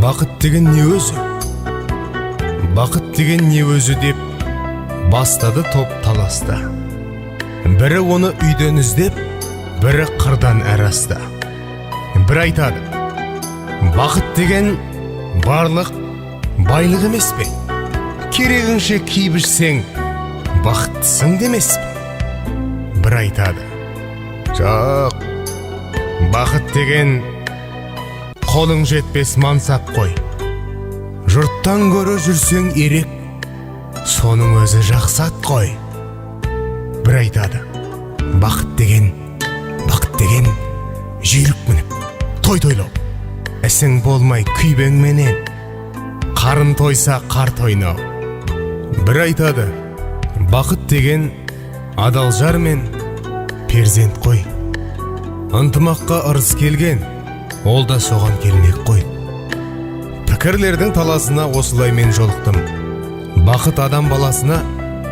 Бақыт деген не өзі? Бақыт деген не өзі деп бастады топ таласта. Бірі оны үйден іздеп, бірі қырдан әраста. Бір айтады, бақыт деген барлық байлық емес пе? Керегіңше киіп ішсең, бақыттысың демес пе? Бір айтады, жоқ, бақыт деген қолың жетпес мансап қой. Жұрттан көрі жүрсең ерек, соның өзі жақсат қой. Бір айтады, бақыт деген жүйрік мініп, той тойлау. Ісің болмай күйбеңменен, қарын тойса қарт ойнау. Бір айтады, бақыт деген адал жар мен перзент қой. Ынтымаққа ырыс келген, ол да соған келмек қой. Пікірлердің таласына осылай мен жолықтым. Бақыт адам баласына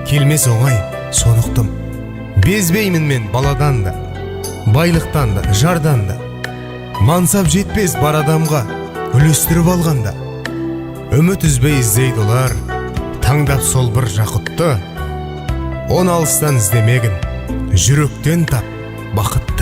келмес оңай, сонықты. Безбеймін мен баладан да, байлықтан да, жардан да. Мансап жетпес бар адамға үлестіріп алғанда. Үміт үзбей іздейді олар, таңдап сол бір жақұтты. Он алыстан іздемегін, жүректен тап бақыт.